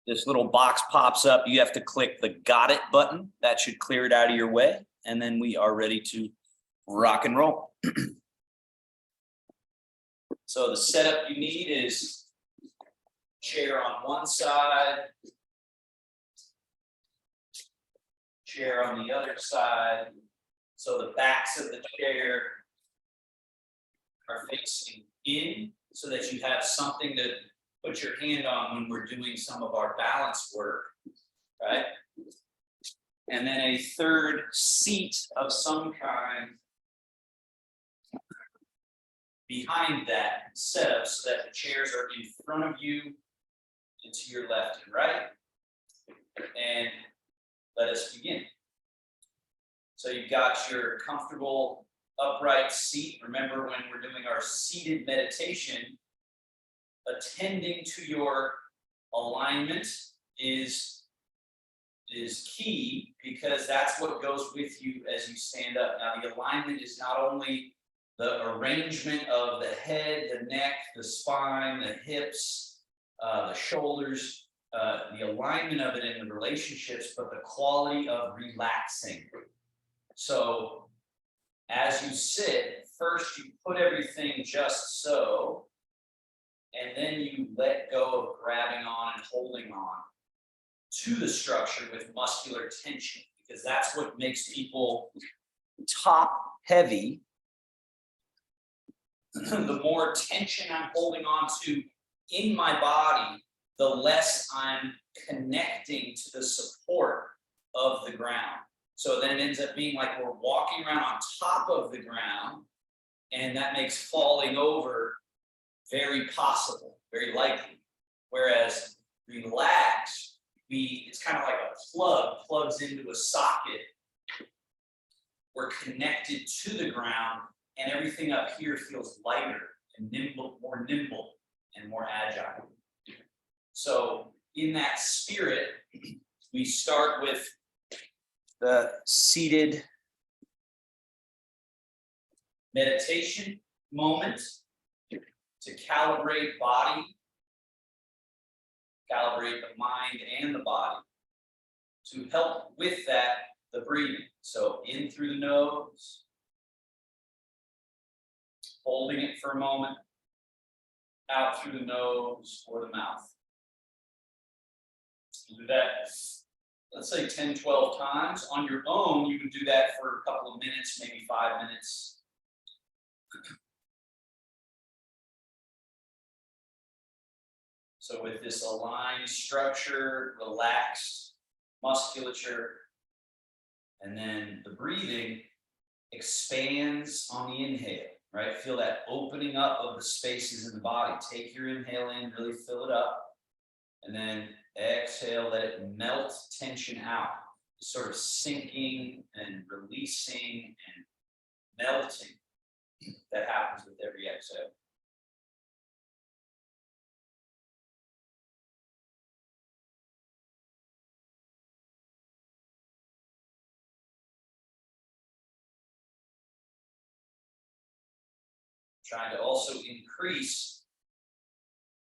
this little box pops up. You have to click the Got It button. That should clear it out of your way. And then we are ready to rock and roll. So the setup you need is chair on one side, chair on the other side. So the backs of the chair are facing in so that you have something to put your hand on when we're doing some of our balance work, right? And then a third seat of some kind behind that setup so that the chairs are in front of you and to your left and right. And let us begin. So you've got your comfortable upright seat. Remember, when we're doing our seated meditation, attending to your alignment is key, because that's what goes with you as you stand up. Now, the alignment is not only the arrangement of the head, the neck, the spine, the hips, the shoulders, the alignment of it in the relationships, but the quality of relaxing. So as you sit, first you put everything just so, and then you let go of grabbing on and holding on to the structure with muscular tension, because that's what makes people top heavy. The more tension I'm holding on to in my body, the less I'm connecting to the support of the ground. So then it ends up being like we're walking around on top of the ground, and that makes falling over very possible, very likely. Whereas relaxed, it's kind of like a plug plugs into a socket. We're connected to the ground, and everything up here feels lighter and more nimble and more agile. So in that spirit, we start with the seated meditation moment to calibrate body, calibrate the mind and the body. To help with that, the breathing. So in through the nose, holding it for a moment, out through the nose or the mouth. You do that, let's say 10, 12 times. On your own, you can do that for a couple of minutes, maybe 5 minutes. So with this aligned structure, relaxed musculature, and then the breathing expands on the inhale, right? Feel that opening up of the spaces in the body. Take your inhale in, really fill it up, and then exhale, let it melt tension out, sort of sinking and releasing and melting that happens with every exhale. Trying to also increase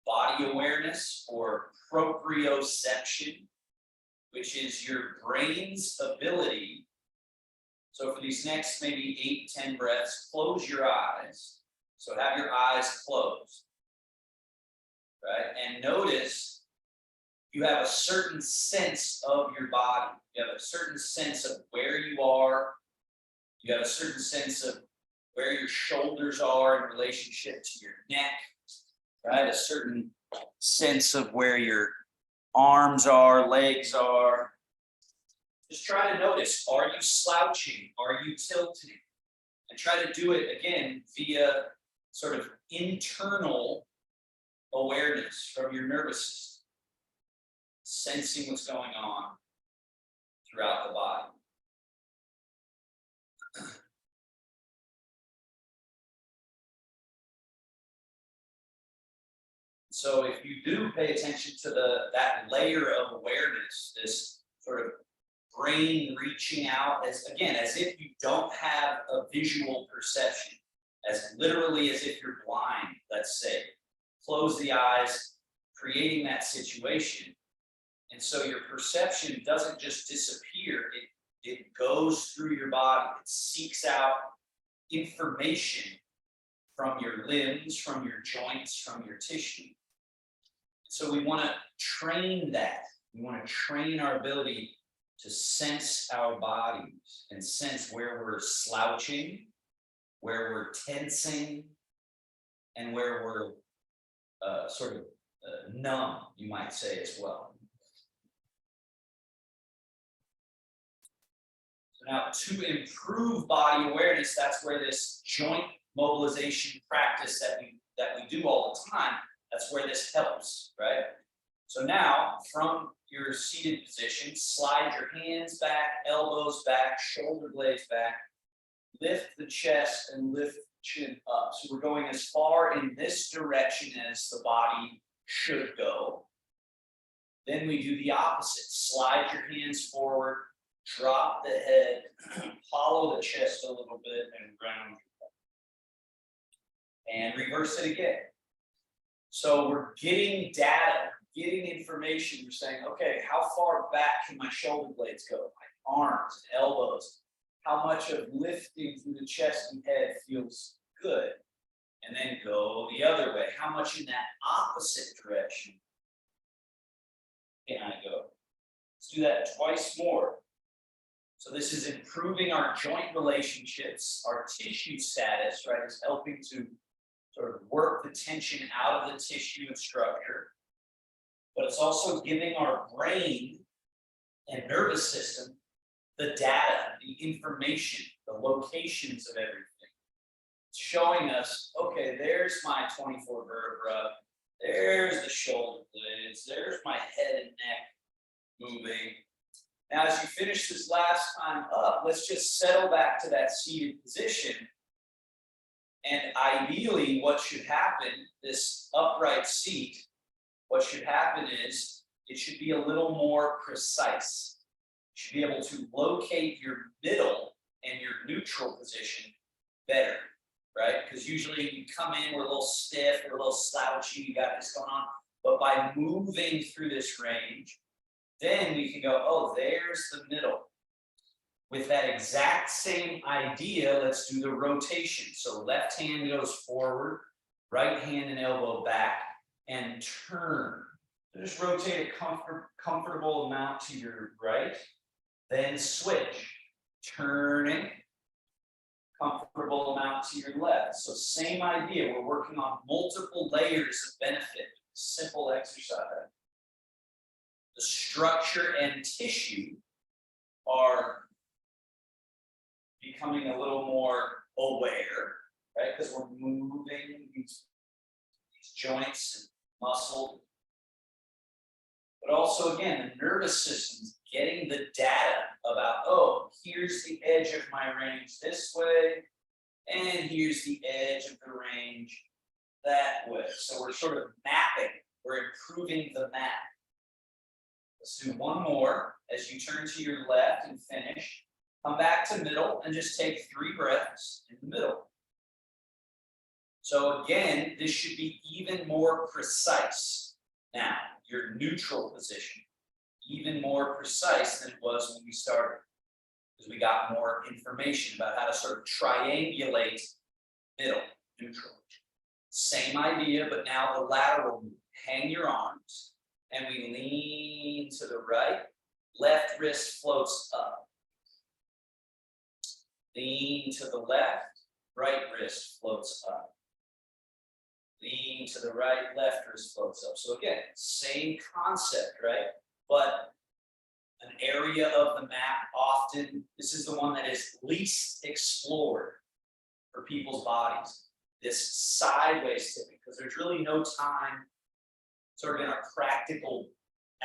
body awareness, or proprioception, which is your brain's ability. So for these next maybe 8-10 breaths, close your eyes. So have your eyes closed, right? And notice you have a certain sense of your body. You have a certain sense of where you are. You have a certain sense of where your shoulders are in relationship to your neck, right? A certain sense of where your arms are, legs are. Just try to notice, are you slouching? Are you tilting? And try to do it again via sort of internal awareness from your nervous system, sensing what's going on throughout the body. So if you do pay attention to that layer of awareness, this sort of brain reaching out, as if you don't have a visual perception, as literally as if you're blind, let's say, close the eyes, creating that situation. And so your perception doesn't just disappear, it goes through your body, it seeks out information from your limbs, from your joints, from your tissue. So we want to train that. We want to train our ability to sense our bodies and sense where we're slouching, where we're tensing, and where we're sort of numb, you might say as well. So now to improve body awareness, that's where this joint mobilization practice that we do all the time, that's where this helps, right? So now from your seated position, slide your hands back, elbows back, shoulder blades back, lift the chest and lift the chin up. So we're going as far in this direction as the body should go. Then we do the opposite. Slide your hands forward, drop the head, hollow the chest a little bit, and round your head. And reverse it again. So we're getting data, getting information. We're saying, okay, how far back can my shoulder blades go? My arms, elbows. How much of lifting through the chest and head feels good? And then go the other way. How much in that opposite direction can I go? Let's do that twice more. So this is improving our joint relationships, our tissue status, right? It's helping to sort of work the tension out of the tissue and structure. But it's also giving our brain and nervous system the data, the information, the locations of everything. It's showing us, okay, there's my 24 vertebra, there's the shoulder blades, there's my head and neck moving. Now, as you finish this last time up, let's just settle back to that seated position. And ideally, what should happen, this upright seat, what should happen is it should be a little more precise. You should be able to locate your middle and your neutral position better, right? Because usually you come in, we're a little stiff, we're a little slouchy, you got this going on. But by moving through this range, then we can go, oh, there's the middle. With that exact same idea, let's do the rotation. So left hand goes forward, right hand and elbow back, and turn. So just rotate a comfortable amount to your right, then switch, turning, comfortable amount to your left. So same idea, we're working on multiple layers of benefit, simple exercise. The structure and tissue are becoming a little more aware, right? Because we're moving these joints and muscle. But also, again, the nervous system's getting the data about, oh, here's the edge of my range this way, and here's the edge of the range that way. So we're sort of mapping, we're improving the map. Let's do one more. As you turn to your left and finish, come back to middle and just take 3 breaths in the middle. So again, this should be even more precise. Now, your neutral position, even more precise than it was when we started, because we got more information about how to sort of triangulate middle, neutral. Same idea, but now the lateral move. Hang your arms, and we lean to the right. Left wrist floats up. Lean to the left, right wrist floats up. Lean to the right, left wrist floats up. So again, same concept, right? But an area of the map often, this is the one that is least explored for people's bodies. This sideways tipping, because there's really no time sort of in our practical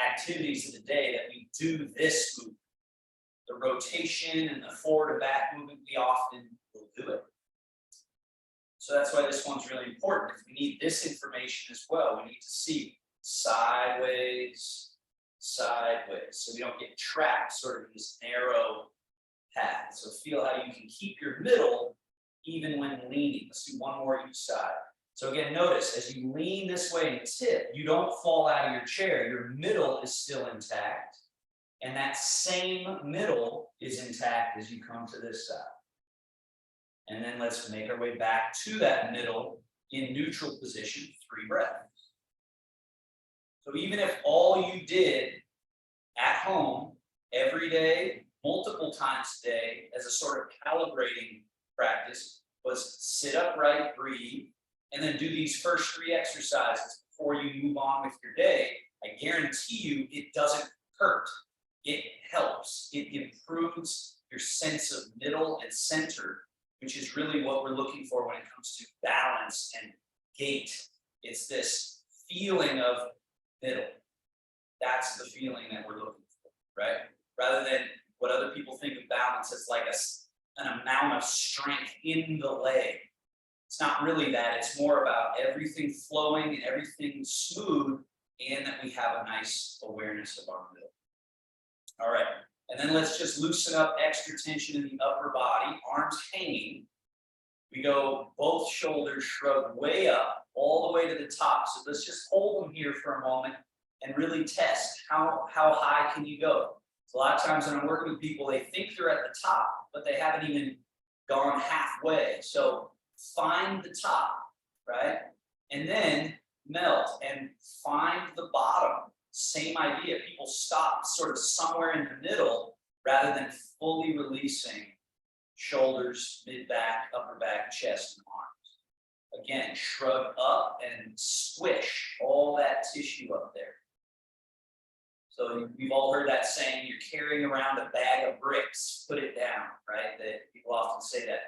activities of the day that we do this movement. The rotation and the forward and back movement, we often will do it. So that's why this one's really important, because we need this information as well. We need to see sideways, sideways, so we don't get trapped sort of in this narrow path. So feel how you can keep your middle even when leaning. Let's do one more each side. So again, notice as you lean this way and tip, you don't fall out of your chair. Your middle is still intact. And that same middle is intact as you come to this side. And then let's make our way back to that middle in neutral position, 3 breaths. So even if all you did at home every day, multiple times a day, as a sort of calibrating practice, was sit upright, breathe, and then do these first 3 exercises before you move on with your day, I guarantee you it doesn't hurt. It helps. It improves your sense of middle and center, which is really what we're looking for when it comes to balance and gait. It's this feeling of middle. That's the feeling that we're looking for, right? Rather than what other people think of balance as like an amount of strength in the leg. It's not really that. It's more about everything flowing and everything smooth, and that we have a nice awareness of our middle. All right, and then let's just loosen up extra tension in the upper body, arms hanging. We go both shoulders shrug way up, all the way to the top. So let's just hold them here for a moment and really test how high can you go. So a lot of times when I'm working with people, they think they're at the top, but they haven't even gone halfway. So find the top, right? And then melt and find the bottom. Same idea. People stop sort of somewhere in the middle rather than fully releasing shoulders, mid-back, upper back, chest, and arms. Again, shrug up and squish all that tissue up there. So we've all heard that saying, you're carrying around a bag of bricks, put it down, right? That people often say that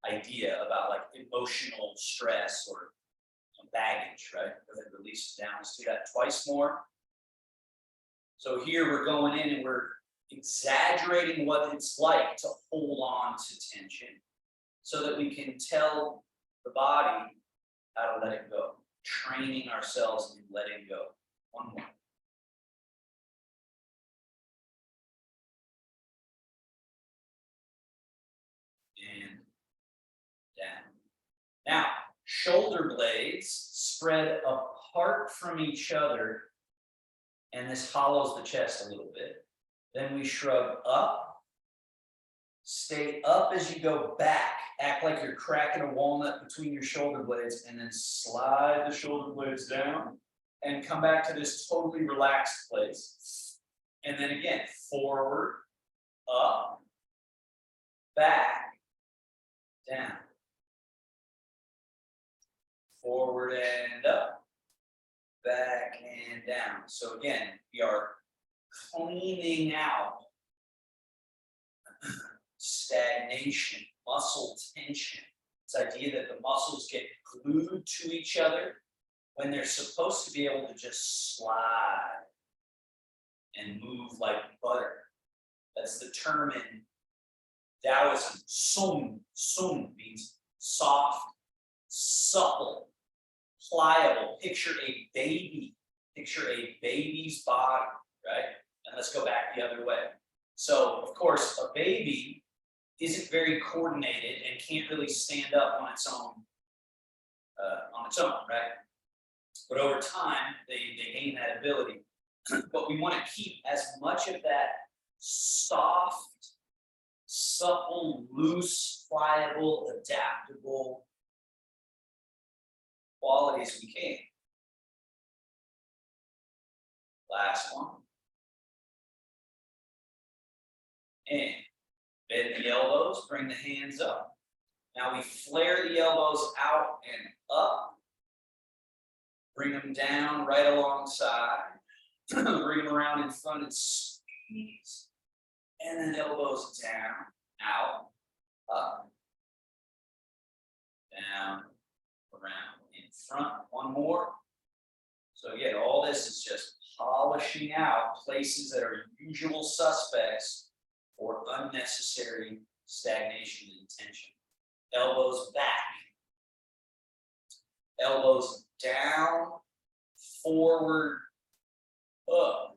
idea about like emotional stress or baggage, right? Go ahead and release it down. Let's do that twice more. So here we're going in and we're exaggerating what it's like to hold on to tension so that we can tell the body how to let it go, training ourselves in letting go. One more. And down. Now, shoulder blades spread apart from each other, and this hollows the chest a little bit. Then we shrug up, stay up as you go back, act like you're cracking a walnut between your shoulder blades, and then slide the shoulder blades down and come back to this totally relaxed place. And then again, forward, up, back, down. Forward and up, back and down. So again, we are cleaning out stagnation, muscle tension. This idea that the muscles get glued to each other when they're supposed to be able to just slide and move like butter. That's the term in Taoism. Sung means soft, supple, pliable. Picture a baby. Picture a baby's body, right? And let's go back the other way. So, of course, a baby isn't very coordinated and can't really stand up on its own, right? But over time, they gain that ability. But we want to keep as much of that soft, supple, loose, pliable, adaptable qualities we can. Last one. And bend the elbows, bring the hands up. Now we flare the elbows out and up. Bring them down right alongside. Bring them around in front and squeeze. And then elbows down, out, up, down, around, in front. One more. So again, all this is just polishing out places that are usual suspects for unnecessary stagnation and tension. Elbows back. Elbows down, forward, up.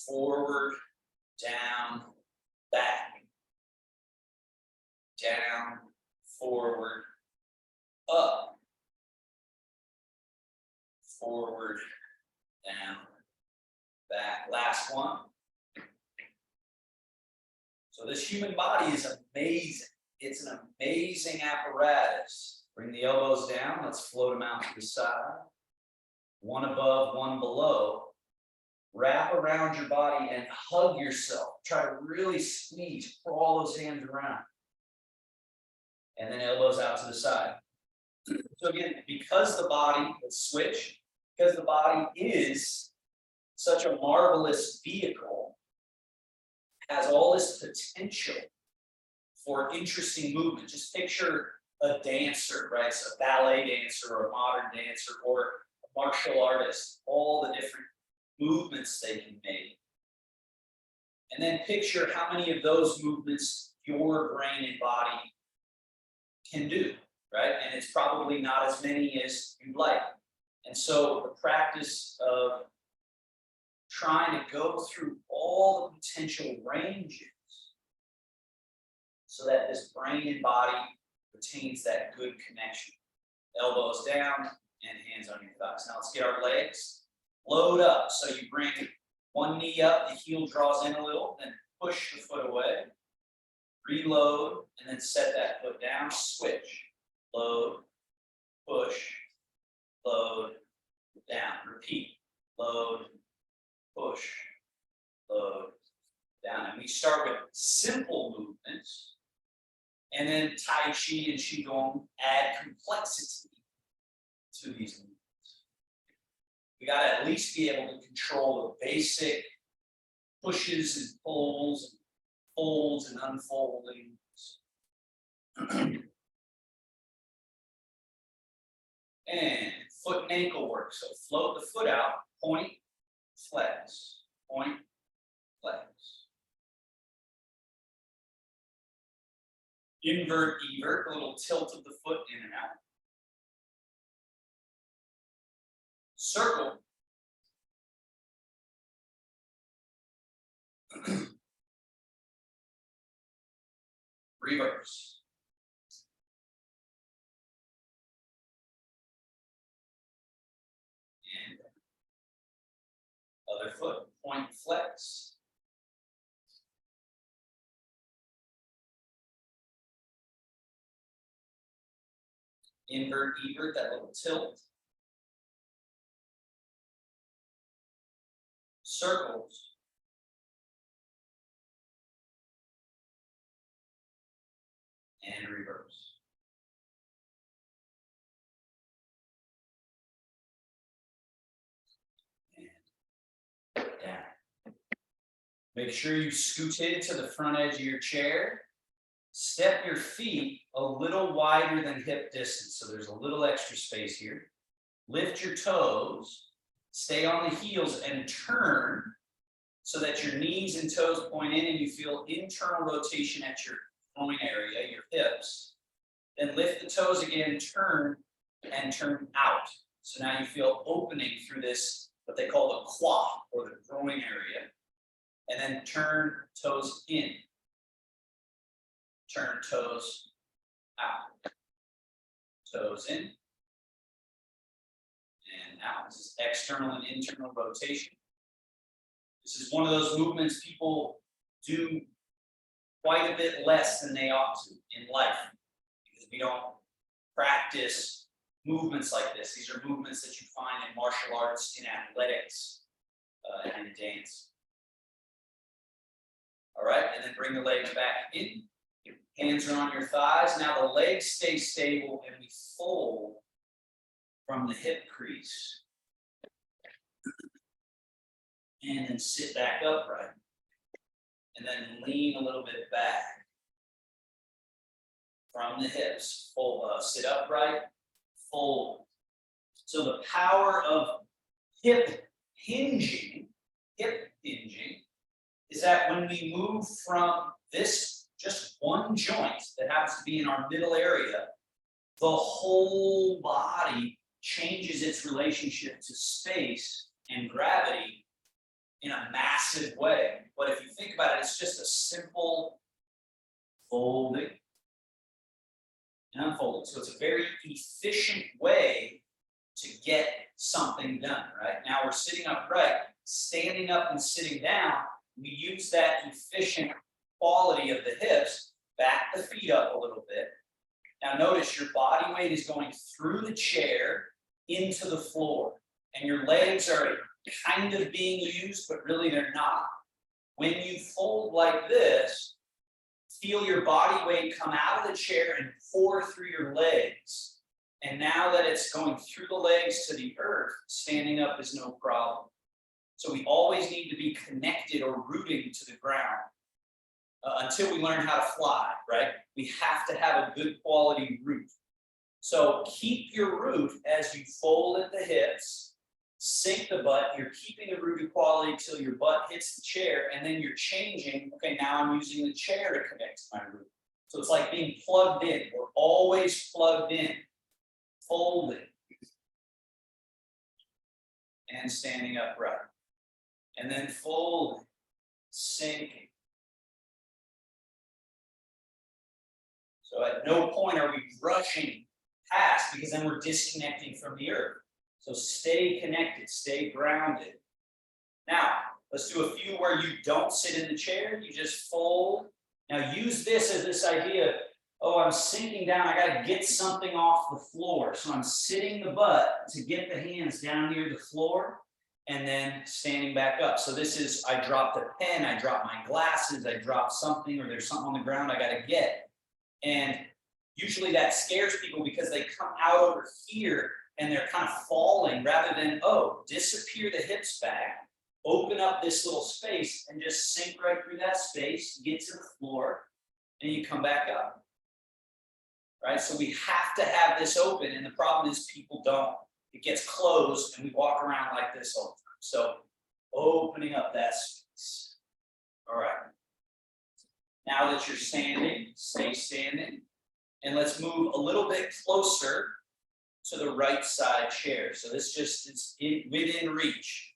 Forward, down, back. Down, forward, up, forward, down, back. Last one. So this human body is amazing. It's an amazing apparatus. Bring the elbows down. Let's float them out to the side. One above, one below. Wrap around your body and hug yourself. Try to really squeeze, crawl those hands around. And then elbows out to the side. So again, because the body, let's switch, because the body is such a marvelous vehicle, has all this potential for interesting movement. Just picture a dancer, right? So a ballet dancer or a modern dancer or a martial artist, all the different movements they can make. And then picture how many of those movements your brain and body can do, right? And it's probably not as many as you'd like. And so the practice of trying to go through all the potential ranges so that this brain and body retains that good connection. Elbows down and hands on your thighs. Now let's get our legs. Load up. So you bring one knee up, the heel draws in a little, then push the foot away. Reload, and then set that foot down. Switch. Load, push, load, down. Repeat. Load, push, load, down. And we start with simple movements. And then Tai Chi and Qigong add complexity to these movements. We got to at least be able to control the basic pushes and pulls, and folds and unfoldings. And foot and ankle work. So float the foot out, point, flex, point, flex. Invert, evert, a little tilt of the foot in and out. Circle. Reverse. And other foot, point, flex. Invert, evert, that little tilt. Circles. And reverse. And down. Make sure you scooted to the front edge of your chair. Step your feet a little wider than hip distance, so there's a little extra space here. Lift your toes, stay on the heels, and turn so that your knees and toes point in and you feel internal rotation at your groin area, your hips. Then lift the toes again, turn, and turn out. So now you feel opening through this, what they call the quad, or the groin area. And then turn toes in. Turn toes out. Toes in. And out. This is external and internal rotation. This is one of those movements people do quite a bit less than they ought to in life, because we don't practice movements like this. These are movements that you find in martial arts, in athletics, and in dance. All right, and then bring the legs back in. Hands are on your thighs. Now the legs stay stable and we fold from the hip crease. And then sit back upright. And then lean a little bit back. From the hips, fold, sit upright, fold. So the power of hip hinging is that when we move from this just one joint that happens to be in our middle area, the whole body changes its relationship to space and gravity in a massive way. But if you think about it, it's just a simple folding and unfolding. So it's a very efficient way to get something done, right? Now we're sitting upright, standing up and sitting down. We use that efficient quality of the hips, back the feet up a little bit. Now notice your body weight is going through the chair into the floor, and your legs are kind of being used, but really they're not. When you fold like this, feel your body weight come out of the chair and pour through your legs. And now that it's going through the legs to the earth, standing up is no problem. So we always need to be connected or rooting to the ground until we learn how to fly, right? We have to have a good quality root. So keep your root as you fold at the hips, sink the butt. You're keeping a rooted quality till your butt hits the chair, and then you're changing. Okay, now I'm using the chair to connect to my root. So it's like being plugged in. We're always plugged in, folding, and standing upright. And then folding, sinking. So at no point are we rushing past, because then we're disconnecting from the earth. So stay connected, stay grounded. Now, let's do a few where you don't sit in the chair, you just fold. Now use this as this idea, oh, I'm sinking down, I gotta get something off the floor. So I'm sitting the butt to get the hands down near the floor, and then standing back up. So this is, I dropped a pen, I dropped my glasses, I dropped something, or there's something on the ground I gotta get. And usually that scares people because they come out over here and they're kind of falling, rather than, oh, disappear the hips back, open up this little space and just sink right through that space, get to the floor, and you come back up. Right? So we have to have this open, and the problem is people don't. It gets closed and we walk around like this all the time. So opening up that space. All right. Now that you're standing, stay standing. And let's move a little bit closer to the right side chair. So this just is within reach.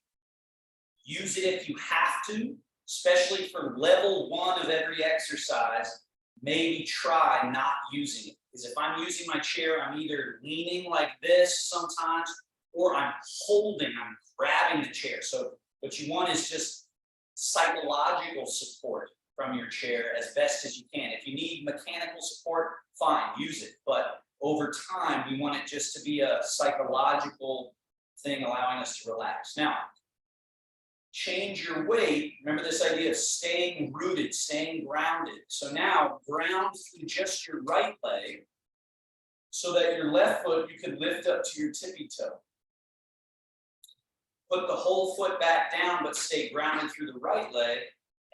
Use it if you have to, especially for level 1 of every exercise. Maybe try not using it. Because if I'm using my chair, I'm either leaning like this sometimes, or I'm holding, I'm grabbing the chair. So what you want is just psychological support from your chair as best as you can. If you need mechanical support, fine, use it. But over time, we want it just to be a psychological thing allowing us to relax. Now, change your weight. Remember this idea of staying rooted, staying grounded. So now ground through just your right leg so that your left foot, you can lift up to your tippy toe. Put the whole foot back down, but stay grounded through the right leg.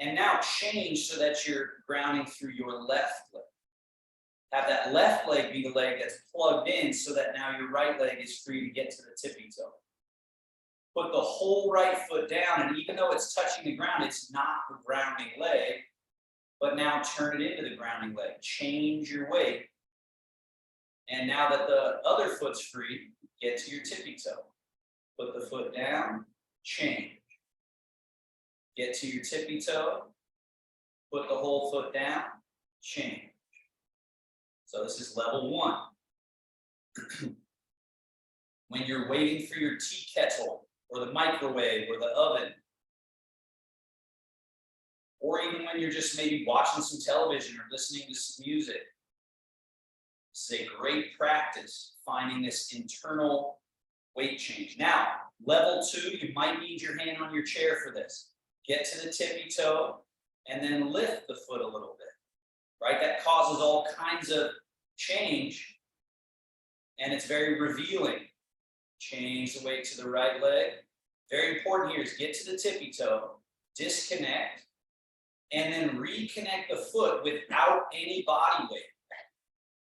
And now change so that you're grounding through your left leg. Have that left leg be the leg that's plugged in so that now your right leg is free to get to the tippy toe. Put the whole right foot down, and even though it's touching the ground, it's not the grounding leg, but now turn it into the grounding leg. Change your weight. And now that the other foot's free, get to your tippy toe. Put the foot down, change. Get to your tippy toe, put the whole foot down, change. So this is level 1. When you're waiting for your tea kettle, or the microwave, or the oven, or even when you're just maybe watching some television or listening to some music, this is a great practice, finding this internal weight change. Now, level 2, you might need your hand on your chair for this. Get to the tippy toe, and then lift the foot a little bit, right? That causes all kinds of change, and it's very revealing. Change the weight to the right leg. Very important here is get to the tippy toe, disconnect, and then reconnect the foot without any body weight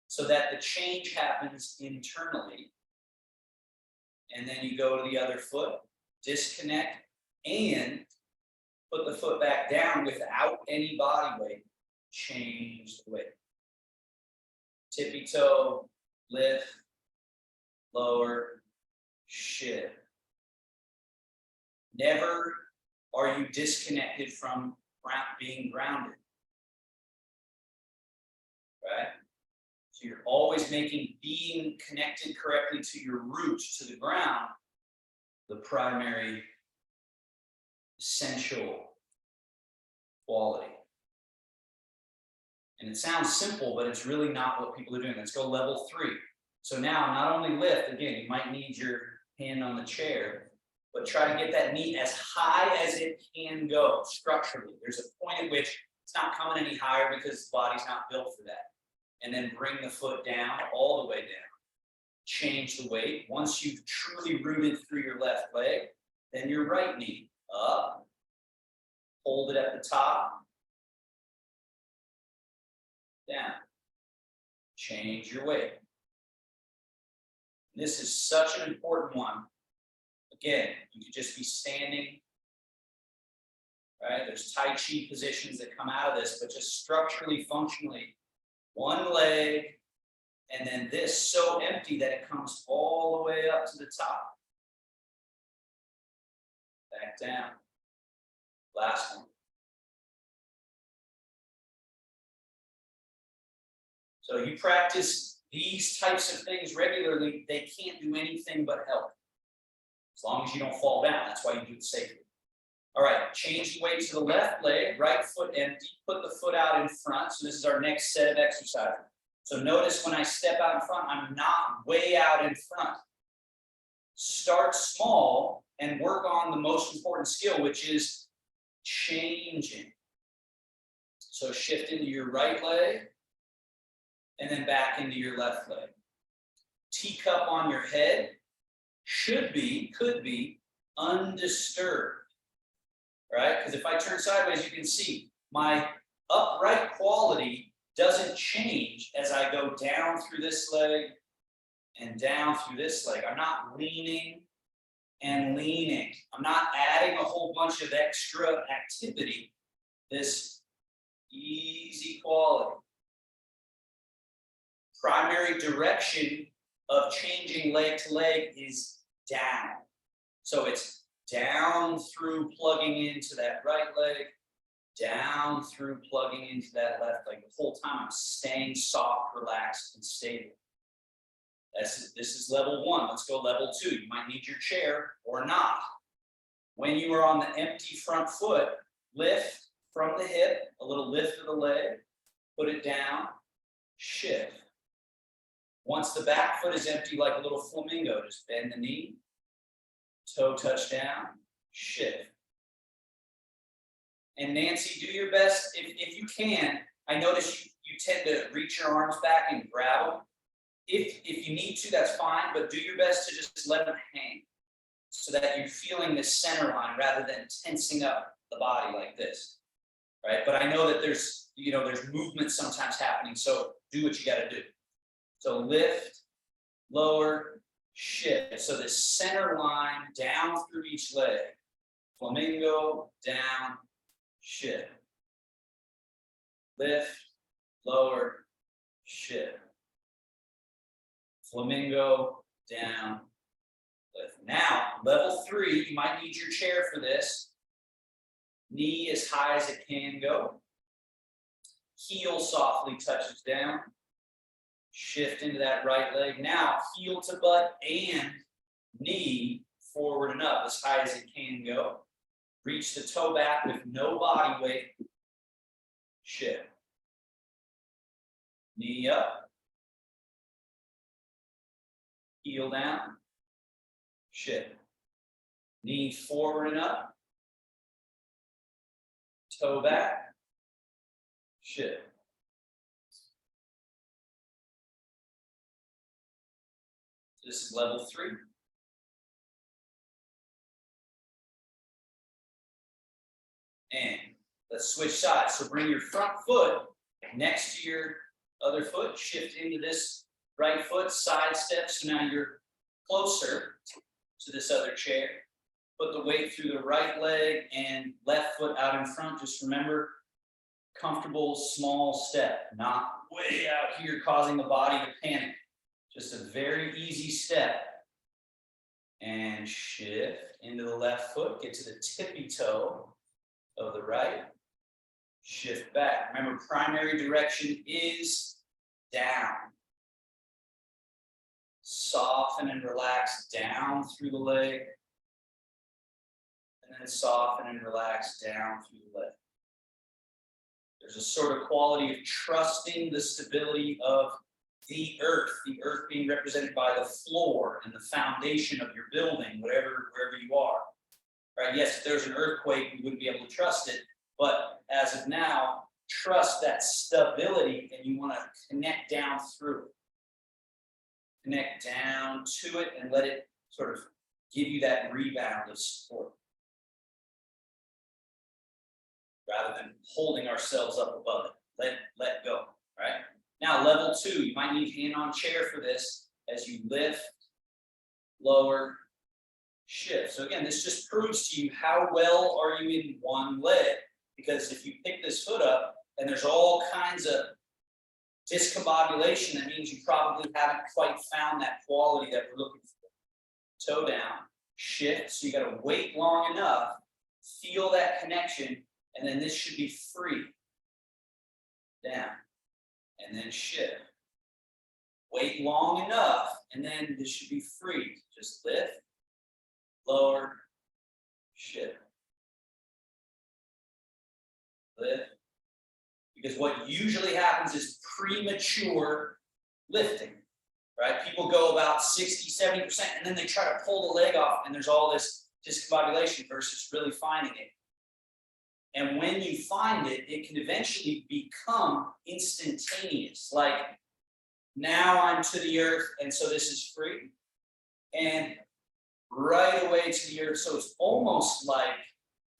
so that the change happens internally. And then you go to the other foot, disconnect, and put the foot back down without any body weight. Change the weight. Tippy toe, lift, lower, shift. Never are you disconnected from being grounded. Right? So So you're always making being connected correctly to your root, to the ground, the primary essential quality. And it sounds simple, but it's really not what people are doing. Let's go level 3. So now, not only lift, again, you might need your hand on the chair, but try to get that knee as high as it can go structurally. There's a point at which it's not coming any higher because the body's not built for that. And then bring the foot down, all the way down. Change the weight. Once you've truly rooted through your left leg, then your right knee up. Hold it at the top. Down. Change your weight. This is such an important one. Again, you could just be standing. Right? There's Tai Chi positions that come out of this, but just structurally, functionally, one leg, and then this so empty that it comes all the way up to the top. Back down. Last one. So you practice these types of things regularly, they can't do anything but help. As long as you don't fall down, that's why you do it safely. All right, change the weight to the left leg, right foot empty, put the foot out in front. So this is our next set of exercises. So notice when I step out in front, I'm not way out in front. Start small and work on the most important skill, which is changing. So shift into your right leg and then back into your left leg. Teacup on your head should be, could be undisturbed. Right? Because if I turn sideways, you can see my upright quality doesn't change as I go down through this leg and down through this leg. I'm not leaning and leaning. I'm not adding a whole bunch of extra activity. This easy quality. Primary direction of changing leg to leg is down. So it's down through plugging into that right leg, down through plugging into that left leg. The whole time I'm staying soft, relaxed, and stable. This is level 1. Let's go level 2. You might need your chair or not. When you are on the empty front foot, lift from the hip, a little lift of the leg, put it down, shift. Once the back foot is empty, like a little flamingo, just bend the knee, toe touch down, shift. And Nancy, do your best, if you can. I notice you tend to reach your arms back and grab them. If you need to, that's fine, but do your best to just let them hang so that you're feeling the center line rather than tensing up the body like this, right? But I know that there's movement sometimes happening, so do what you got to do. So lift, lower, shift. So the center line down through each leg. Flamingo, down, shift. Lift, lower, shift. Flamingo, down, lift. Now, level 3, you might need your chair for this. Knee as high as it can go. Heel softly touches down. Shift into that right leg. Now, heel to butt and knee forward and up as high as it can go. Reach the toe back with no body weight. Shift. Knee up. Heel down. Shift. Knee forward and up. Toe back. Shift. This is level 3. And let's switch sides. So bring your front foot next to your other foot. Shift into this right foot, side step. So now you're closer to this other chair. Put the weight through the right leg and left foot out in front. Just remember, comfortable, small step. Not way out here causing the body to panic. Just a very easy step. And shift into the left foot. Get to the tippy toe of the right. Shift back. Remember, primary direction is down. Soften and relax down through the leg. And then soften and relax down through the leg. There's a sort of quality of trusting the stability of the earth being represented by the floor and the foundation of your building, wherever you are. Right? Yes, if there's an earthquake, we wouldn't be able to trust it. But as of now, trust that stability, and you want to connect down through it. Connect down to it and let it sort of give you that rebound of support, rather than holding ourselves up above it. Let go, right? Now, level 2, you might need hand on chair for this as you lift, lower, shift. So again, this just proves to you how well are you in one leg. Because if you pick this foot up and there's all kinds of discombobulation, that means you probably haven't quite found that quality that we're looking for. Toe down, shift, so you got to wait long enough, feel that connection, and then this should be free. Down, and then shift. Wait long enough, and then this should be free. Just lift, lower, shift. Lift. Because what usually happens is premature lifting, right? People go about 60, 70%, and then they try to pull the leg off, and there's all this discombobulation versus really finding it. And when you find it, it can eventually become instantaneous. Like, now I'm to the earth, and so this is free. And right away to the earth. So it's almost like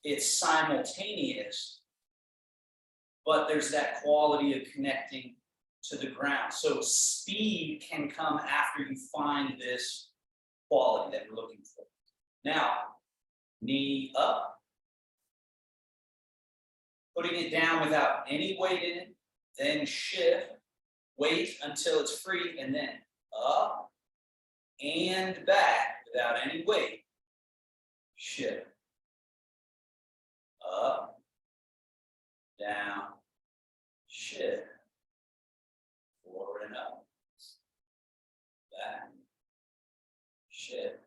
it's simultaneous, but there's that quality of connecting to the ground. So speed can come after you find this quality that we're looking for. Now, knee up. Putting it down without any weight in it, then shift, wait until it's free, and then up and back without any weight. Shift. Up, down, shift. Forward and up. Back, shift.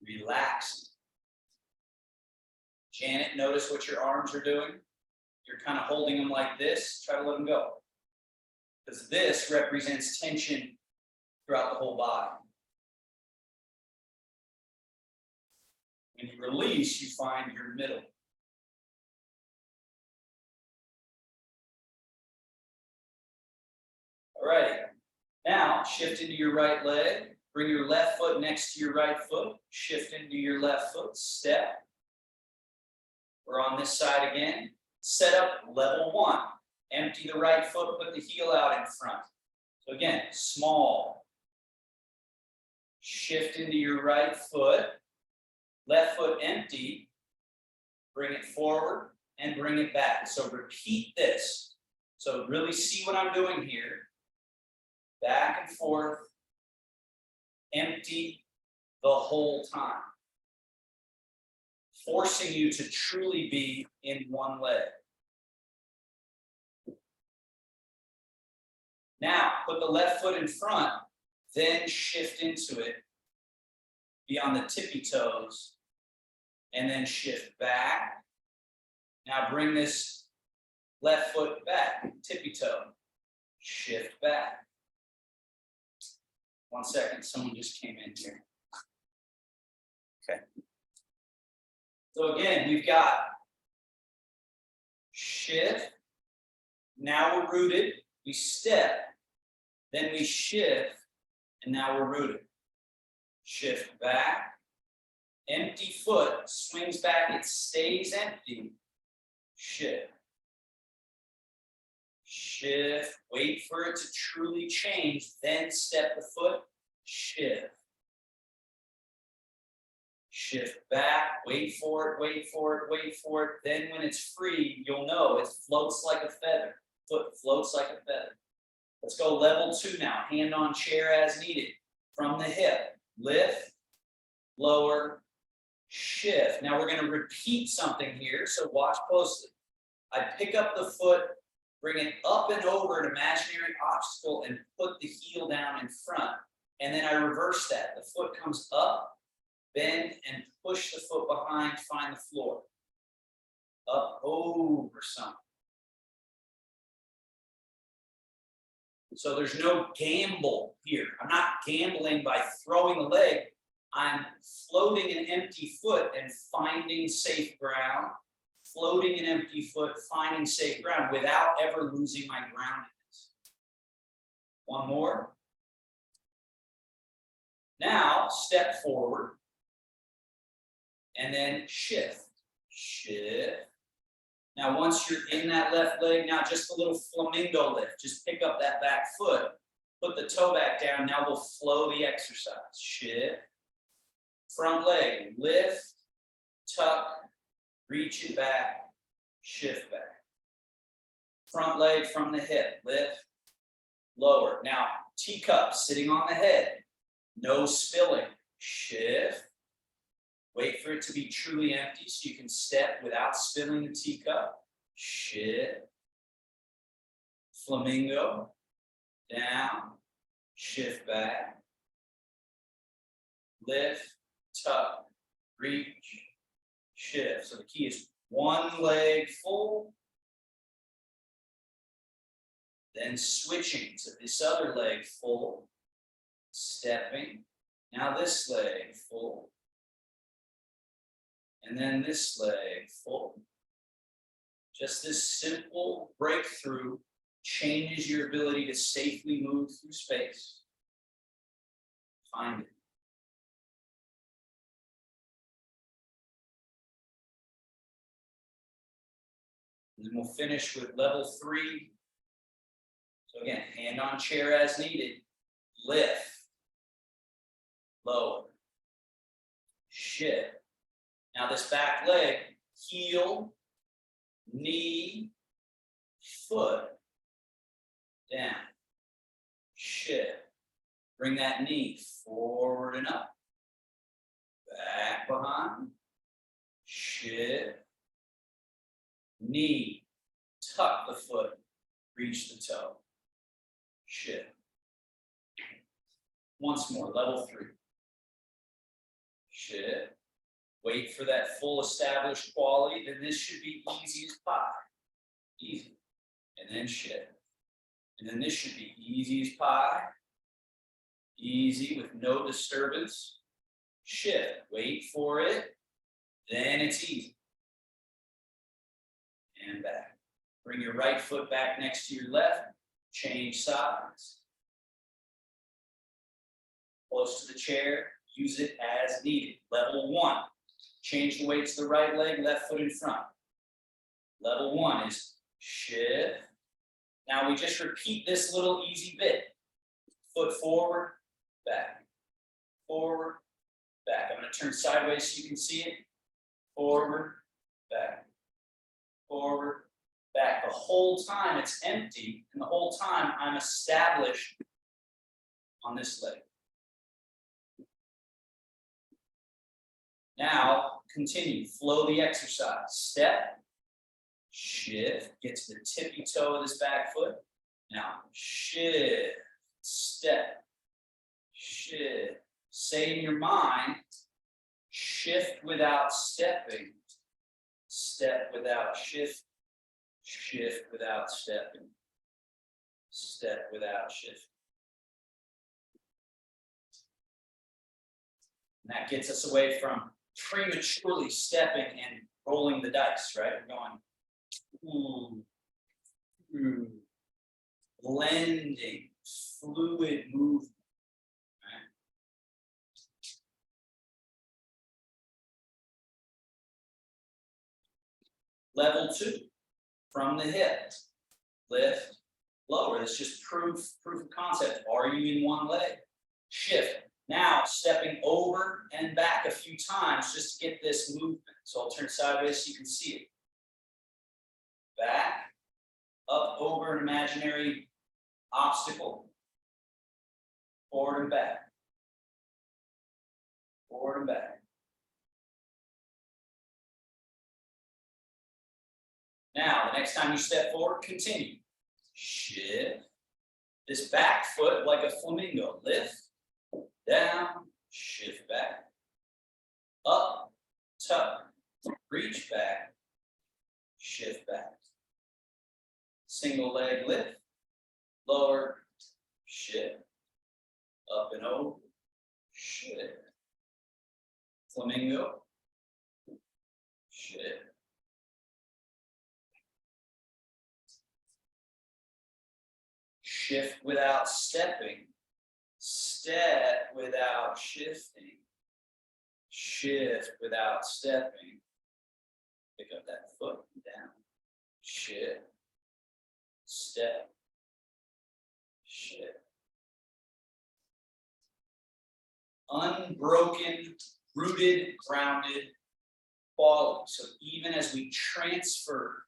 Relax. Janet, notice what your arms are doing. You're kind of holding them like this. Try to let them go. Because this represents tension throughout the whole body. When you release, you find your middle. All right. Now, shift into your right leg. Bring your left foot next to your right foot. Shift into your left foot. Step. We're on this side again. Set up level 1. Empty the right foot, put the heel out in front. So again, small. Shift into your right foot. Left foot empty. Bring it forward and bring it back. So repeat this. So really see what I'm doing here. Back and forth. Empty the whole time. Forcing you to truly be in one leg. Now, put the left foot in front, then shift into it. Be on the tippy toes, and then shift back. Now bring this left foot back, tippy toe. Shift back. 1 second, someone just came in here. Okay. So again, we've got shift. Now we're rooted. We step. Then we shift. And now we're rooted. Shift back. Empty foot. Swings back. It stays empty. Shift. Shift. Wait for it to truly change. Then step the foot. Shift. Shift back, wait for it, wait for it, wait for it. Then when it's free, you'll know it floats like a feather. Foot floats like a feather. Let's go level 2 now. Hand on chair as needed. From the hip, lift, lower, shift. Now we're going to repeat something here, so watch closely. I pick up the foot bring it up and over an imaginary obstacle and put the heel down in front. And then I reverse that. The foot comes up, bend, and push the foot behind, find the floor. Up over something. So there's no gamble here. I'm not gambling by throwing the leg. I'm floating an empty foot and finding safe ground. Floating an empty foot, finding safe ground without ever losing my groundedness. One more. Now, step forward. And then shift. Shift. Now, once you're in that left leg, now just a little flamingo lift. Just pick up that back foot. Put the toe back down. Now we'll flow the exercise. Shift. Front leg. Lift. Tuck. Reach it back, shift back. Front leg from the hip, lift, lower. Now, teacup sitting on the head, no spilling. Shift. Wait for it to be truly empty so you can step without spilling the teacup. Shift. Flamingo, down, shift back. Lift, tuck, reach. Shift. So the key is one leg full, then switching to this other leg full, stepping. Now this leg full, and then this leg full. Just this simple breakthrough changes your ability to safely move through space. Find it. And then we'll finish with level 3. So again, hand on chair as needed. Lift. Lower. Shift. Now this back leg, heel, knee, foot, down. Shift. Bring that knee forward and up. Back behind. Shift. Knee, tuck the foot, reach the toe. Shift. Once more, level 3. Shift. Wait for that full established quality, then this should be easy as pie. Easy. And then shift. And then this should be easy as pie. Easy with no disturbance. Shift. Wait for it. Then it's easy. And back. Bring your right foot back next to your left. Change sides. Close to the chair. Use it as needed. Level 1. Change the weight to the right leg, left foot in front. Level 1 is shift. Now we just repeat this little easy bit. Foot forward, back. Forward, back. I'm going to turn sideways so you can see it. Forward, back. Forward, back. The whole time it's empty, and the whole time I'm established on this leg. Now, continue. Flow the exercise. Step, shift, get to the tippy toe of this back foot. Now, shift, step, shift. Say in your mind, shift without stepping. Step without shift, shift without stepping, step without shift. And that gets us away from prematurely stepping and rolling the dice, right? We're going, blending, fluid movement. Level 2, from the hip, lift, lower. That's just proof of concept. Are you in one leg? Shift. Now stepping over and back a few times just to get this movement. So I'll turn sideways so you can see it. Back, up over an imaginary obstacle. Forward and back. Forward and back. Now, the next time you step forward, continue. shift. This back foot like a flamingo. Lift, down, shift back. Up, tuck, reach back, shift back. Single leg lift, lower, shift. Up and over, shift. Flamingo, shift. Shift without stepping, step without shifting, shift without stepping. Pick up that foot down, shift, step, shift. Unbroken, rooted, grounded quality. So even as we transfer,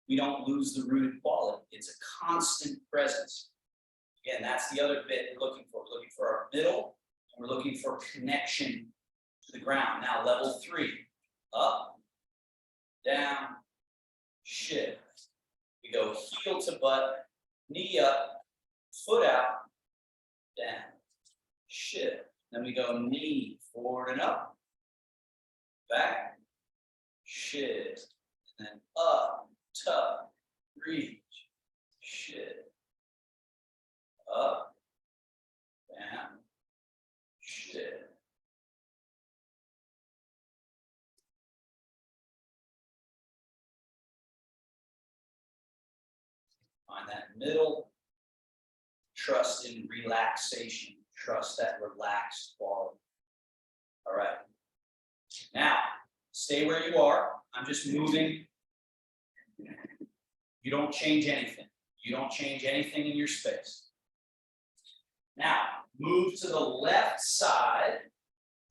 we don't lose the rooted quality. It's a constant presence. Again, that's the other bit we're looking for. We're looking for our middle, and we're looking for connection to the ground. Now, level 3, up, down, shift. We go heel to butt, knee up, foot out, down, shift. Then we go knee forward and up, back, shift, and then up, tuck, reach, shift, up, down, shift. Find that middle, trust in relaxation, trust that relaxed quality. All right. Now, stay where you are. I'm just moving. You don't change anything. You don't change anything in your space. Now, move to the left side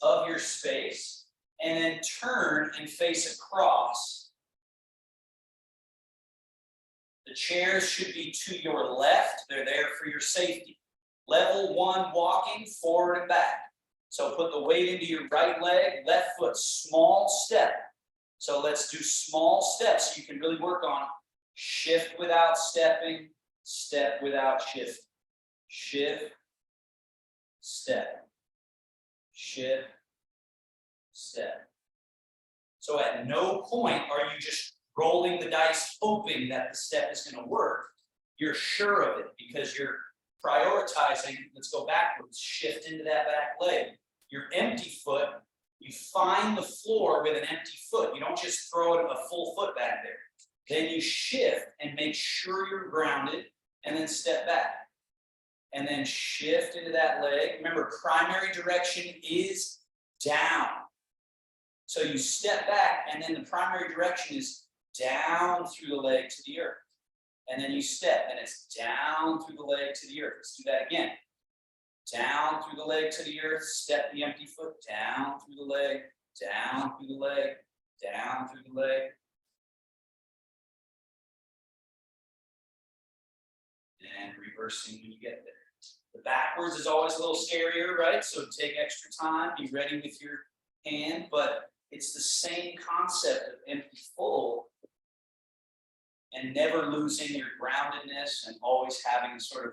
of your space and then turn and face across. The chairs should be to your left. They're there for your safety. Level 1 walking forward and back. So put the weight into your right leg, left foot, small step. So let's do small steps so you can really work on shift without stepping, step without shift. Shift, step, shift, step. So at no point are you just rolling the dice hoping that the step is going to work. You're sure of it because you're prioritizing. Let's go backwards, shift into that back leg. Your empty foot, you find the floor with an empty foot. You don't just throw it a full foot back there. Then you shift and make sure you're grounded and then step back. And then shift into that leg. Remember, primary direction is down. So you step back and then the primary direction is down through the leg to the earth. And then you step and it's down through the leg to the earth. Let's do that again. Down through the leg to the earth, step the empty foot, down through the leg, down through the leg, down through the leg. And reversing when you get there. The backwards is always a little scarier, right? So take extra time, be ready with your hand, but it's the same concept of empty full and never losing your groundedness and always having sort of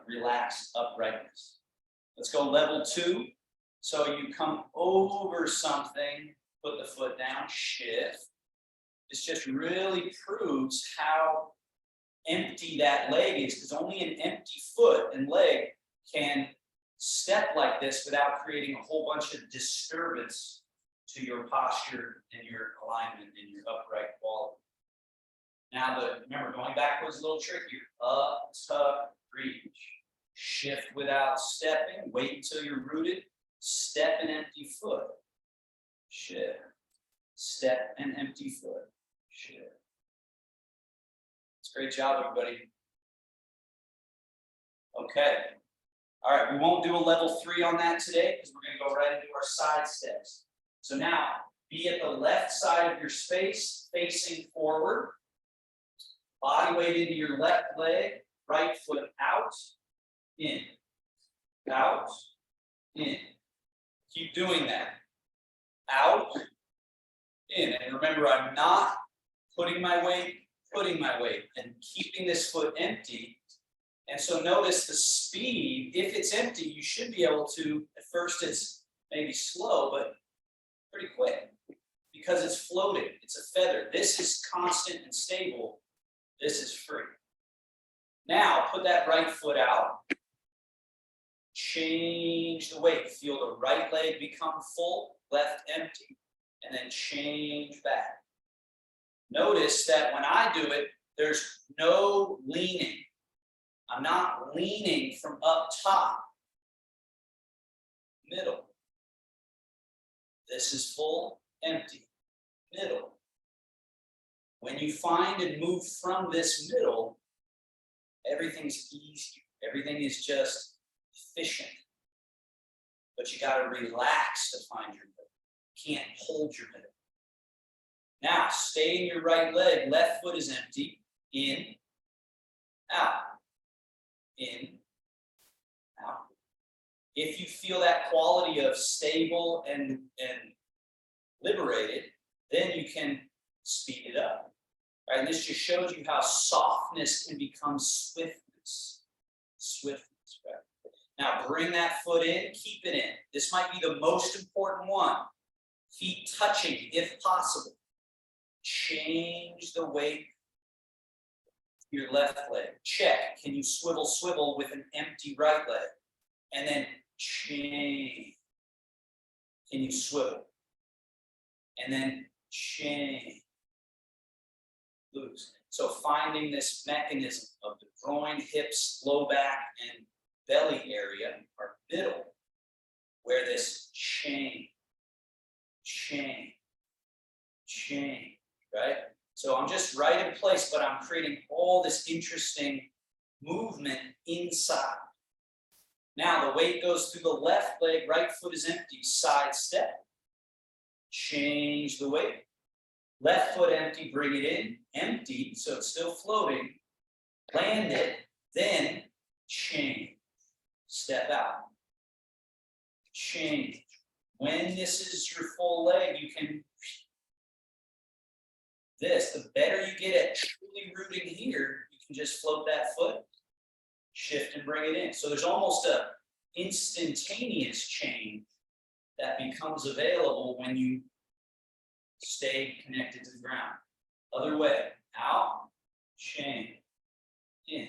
relaxed uprightness. Let's go level 2. So you come over something, put the foot down, shift. This just really proves how empty that leg is, because only an empty foot and leg can step like this without creating a whole bunch of disturbance to your posture and your alignment and your upright quality. Now, remember, going backwards is a little trickier. Up, tuck, reach. Shift without stepping. Wait until you're rooted. Step an empty foot. Shift. Step an empty foot. Shift. It's a great job, everybody. Okay. All right, we won't do a level 3 on that today because we're going to go right into our side steps. So now, be at the left side of your space, facing forward. Body weight into your left leg, right foot out, in, out, in. Keep doing that. Out, in. And remember, I'm not putting my weight putting my weight and keeping this foot empty. And so notice the speed. If it's empty, you should be able to, at first it's maybe slow, but pretty quick because it's floating. It's a feather. This is constant and stable. This is free. Now put that right foot out. Change the weight. Feel the right leg become full, left empty, and then change back. Notice that when I do it, there's no leaning. I'm not leaning from up top. Middle. This is full, empty, middle. When you find and move from this middle, everything's easy. Everything is just efficient. But you got to relax to find your middle. You can't hold your middle. Now, stay in your right leg. Left foot is empty. In, out. In, out. If you feel that quality of stable and liberated, then you can speed it up. Right? And this just shows you how softness can become swiftness. Swiftness, right? Now bring that foot in, keep it in. This might be the most important one. Feet touching if possible. Change the weight of your left leg. Check. Can you swivel with an empty right leg? And then change. Can you swivel? And then change. Loose. So finding this mechanism of the groin, hips, low back, and belly area are middle, where this change, right? So I'm just right in place, but I'm creating all this interesting movement inside. Now the weight goes through the left leg, right foot is empty, side step. Change the weight. Left foot empty, bring it in, empty, so it's still floating. Land it, then change. Step out. Change. When this is your full leg, you can. The better you get at truly rooting here, you can just float that foot, shift and bring it in. So there's almost a instantaneous change that becomes available when you stay connected to the ground. Other way, out, change, in,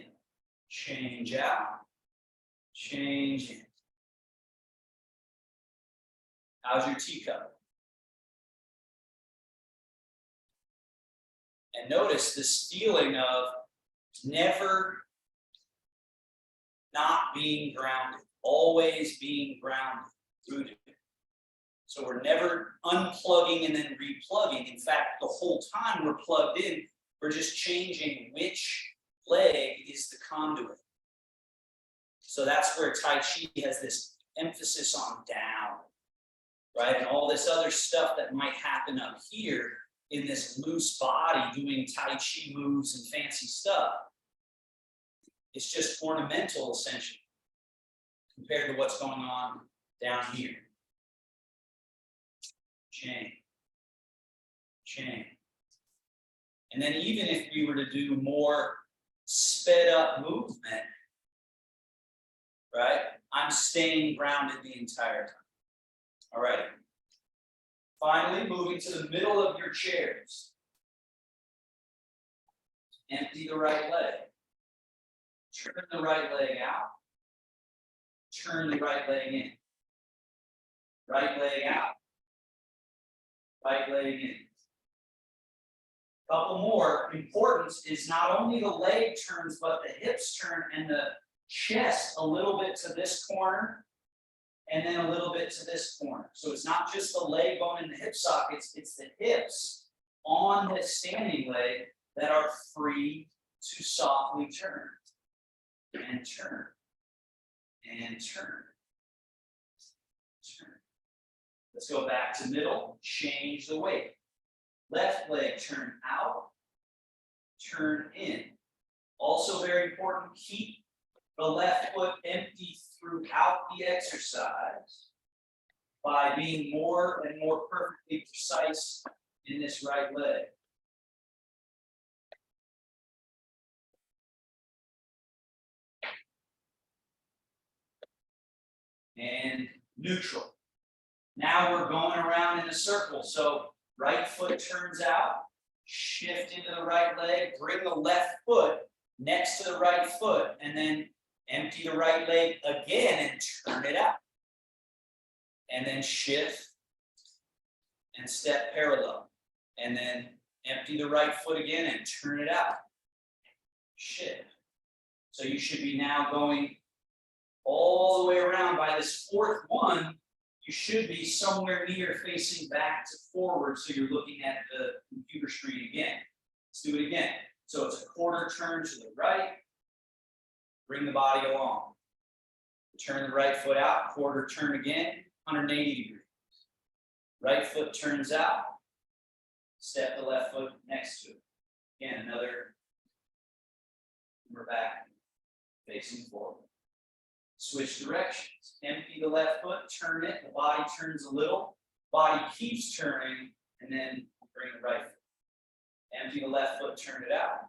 change out, change in. How's your teacup? And notice this feeling of never not being grounded, always being grounded, rooted. So we're never unplugging and then replugging. In fact, the whole time we're plugged in, we're just changing which leg is the conduit. So that's where Tai Chi has this emphasis on down, right? And all this other stuff that might happen up here in this loose body doing Tai Chi moves and fancy stuff. It's just ornamental, essentially, compared to what's going on down here. Chain. And then even if we were to do more sped up movement, right? I'm staying grounded the entire time. All right. Finally, moving to the middle of your chairs. Empty the right leg. Turn the right leg out. Turn the right leg in. Right leg out. Right leg in. Couple more. Importance is not only the leg turns, but the hips turn and the chest a little bit to this corner and then a little bit to this corner. So it's not just the leg bone and the hip sockets, it's the hips on the standing leg that are free to softly turn and turn and turn. Turn. Let's go back to middle, change the weight. Left leg turn out, turn in. Also very important, keep the left foot empty throughout the exercise by being more and more perfectly precise in this right leg. and neutral. Now we're going around in a circle. So right foot turns out, shift into the right leg, bring the left foot next to the right foot, and then empty the right leg again and turn it out. And then shift and step parallel. And then empty the right foot again and turn it out. Shift. So you should be now going all the way around. By this fourth one, you should be somewhere near facing back to forward, so you're looking at the computer screen again. Let's do it again. So it's a quarter turn to the right, bring the body along. Turn the right foot out, quarter turn again, 180 degrees. Right foot turns out, step the left foot next to it. Again, another, we're back, facing forward. Switch directions, empty the left foot, turn it, the body turns a little, body keeps turning, and then bring the right foot. Empty the left foot, turn it out,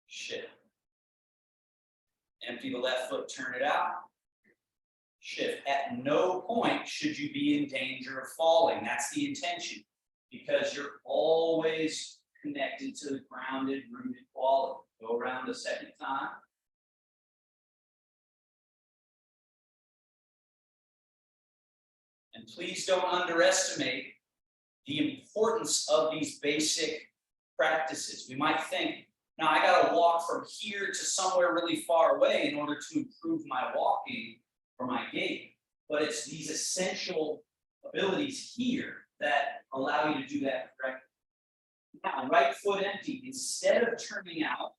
shift. Empty the left foot, turn it out, shift. At no point should you be in danger of falling. That's the intention, because you're always connected to the grounded, rooted quality. Go around a second time. And please don't underestimate the importance of these basic practices. We might think, now I got to walk from here to somewhere really far away in order to improve my walking or my gait. But it's these essential abilities here that allow you to do that correctly. Now, right foot empty. Instead of turning out,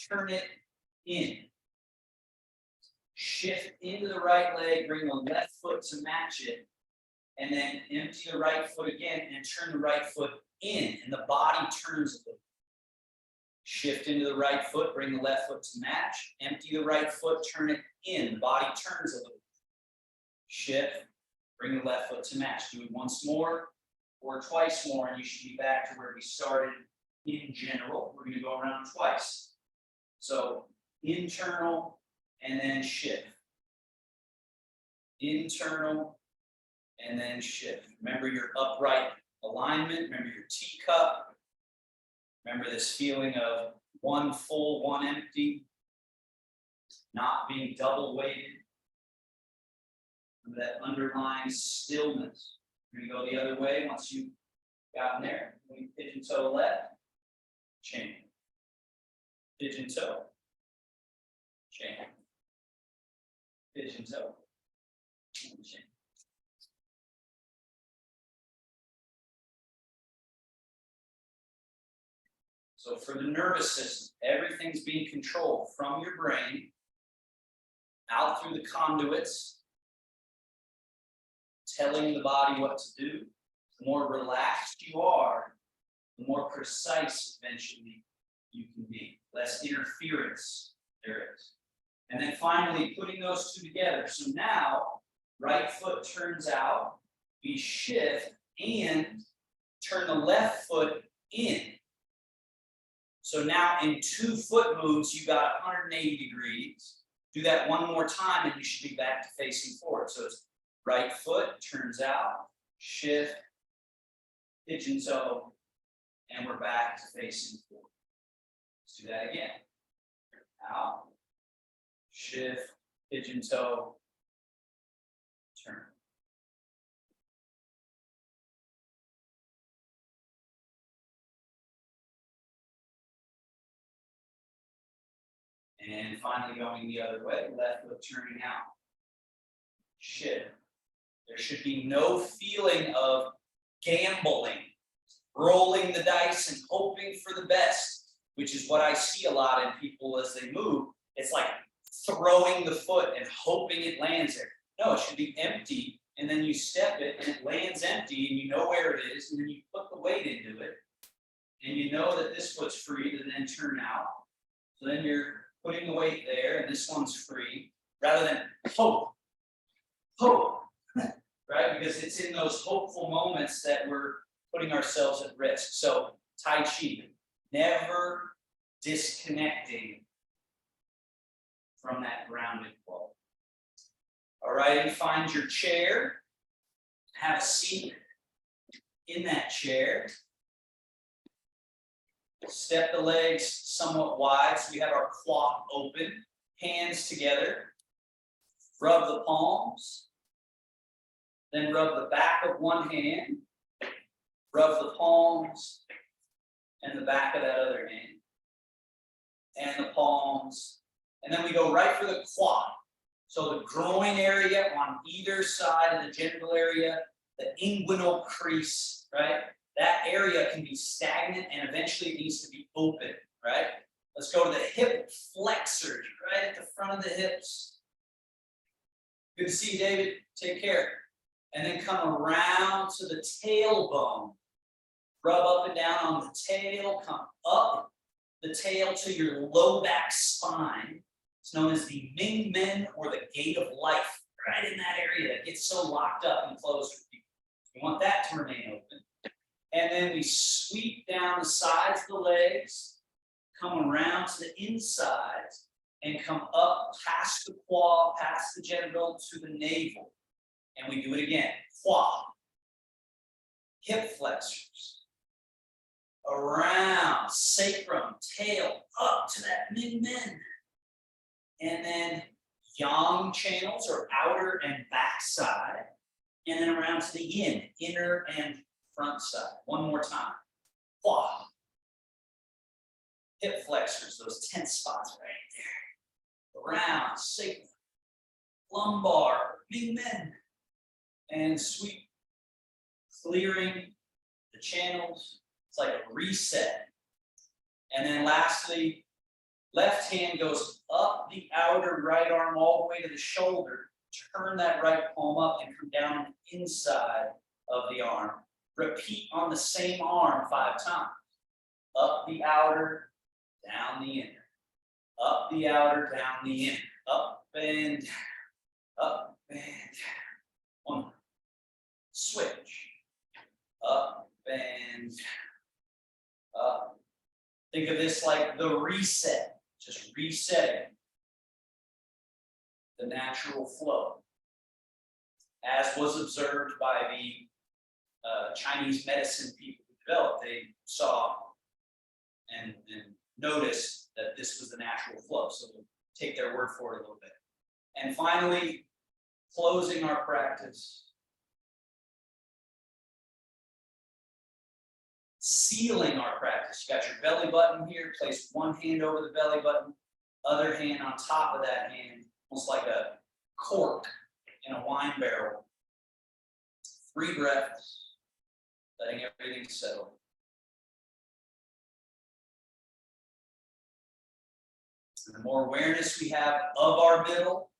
turn it in. Shift into the right leg, bring the left foot to match it, and then empty the right foot again and turn the right foot in, and the body turns a little. Shift into the right foot, bring the left foot to match, empty the right foot, turn it in, the body turns a little. Shift, bring the left foot to match. Do it once more or twice more, and you should be back to where we started in general. We're going to go around twice. So internal, and then shift. Internal, and then shift. Remember your upright alignment. Remember your teacup. Remember this feeling of one full, one empty. Not being double weighted. Remember that underlying stillness. We're going to go the other way once you've gotten there. We pigeon toe left. Chain. Pigeon toe. Chain. Pigeon toe. Chain. So for the nervous system, everything's being controlled from your brain out through the conduits, telling the body what to do. The more relaxed you are, the more precise eventually you can be. Less interference there is. And then finally, putting those two together. So now, right foot turns out, we shift and turn the left foot in. So now in 2 foot moves, you got 180 degrees. Do that one more time and you should be back to facing forward. So it's right foot turns out, shift, pigeon toe, and we're back to facing forward. Let's do that again. Out, shift, pigeon toe, turn. And finally going the other way, left foot turning out. Shift. There should be no feeling of gambling, rolling the dice and hoping for the best, which is what I see a lot in people as they move. It's like throwing the foot and hoping it lands there. No, it should be empty, and then you step it and it lands empty, and you know where it is, and then you put the weight into it, and you know that this foot's free to then turn out. So then you're putting the weight there, and this one's free, rather than hope, right? Because it's in those hopeful moments that we're putting ourselves at risk. So Tai Chi, never disconnecting from that grounded quality. All right, and find your chair. Have a seat in that chair. Step the legs somewhat wide so we have our quad open. Hands together. Rub the palms. Then rub the back of one hand. Rub the palms and the back of that other hand. And the palms. And then we go right for the quad. So the groin area on either side of the genital area, the inguinal crease, right? That area can be stagnant and eventually it needs to be open, right? Let's go to the hip flexors, right at the front of the hips. Good to see you, David. Take care. And then come around to the tailbone. Rub up and down on the tail, come up the tail to your low back spine. It's known as the Ming Men or the Gait of Life, right in that area that gets so locked up and closed for people. We want that to remain open. And then we sweep down the sides of the legs, come around to the insides, and come up past the quad, past the genital to the navel. And we do it again. Quad, hip flexors, around, sacrum, tail, up to that Ming Men. And then yang channels or outer and back side. And then around to the yin, inner and front side. One more time. Quad. Hip flexors, those tense spots right there. Around, sacrum, lumbar, Ming Men. And sweep. Clearing the channels. It's like a reset. And then lastly, left hand goes up the outer right arm all the way to the shoulder. Turn that right palm up and come down inside of the arm. Repeat on the same arm 5 times. Up the outer, down the inner. Up the outer, down the inner. Up and up and one more. Switch. Up and up. Think of this like the reset. Just resetting the natural flow. As was observed by the Chinese medicine people who developed, they saw and noticed that this was the natural flow. So we'll take their word for it a little bit. And finally, closing our practice. Sealing our practice. You got your belly button here. Place one hand over the belly button, other hand on top of that hand, almost like a cork in a wine barrel. 3 breaths, letting everything settle. And the more awareness we have of our middle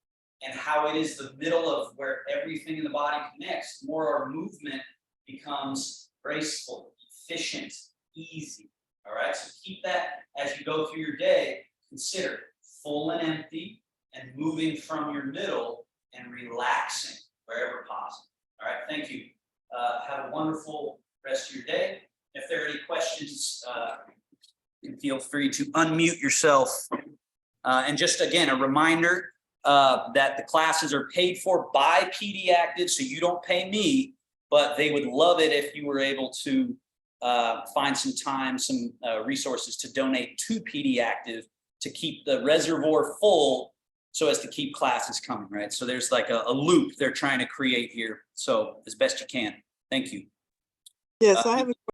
and how it is the middle of where everything in the body connects, the more our movement becomes graceful, efficient, easy. All right, so keep that as you go through your day. Consider full and empty and moving from your middle and relaxing wherever possible. All right, thank you. Have a wonderful rest of your day. If there are any questions, feel free to unmute yourself. And just again, a reminder that the classes are paid for by PD Active, so you don't pay me, but they would love it if you were able to find some time, some resources to donate to PD Active to keep the reservoir full so as to keep classes coming, right? So there's like a loop they're trying to create here. So as best you can. Thank you. Yes, I have a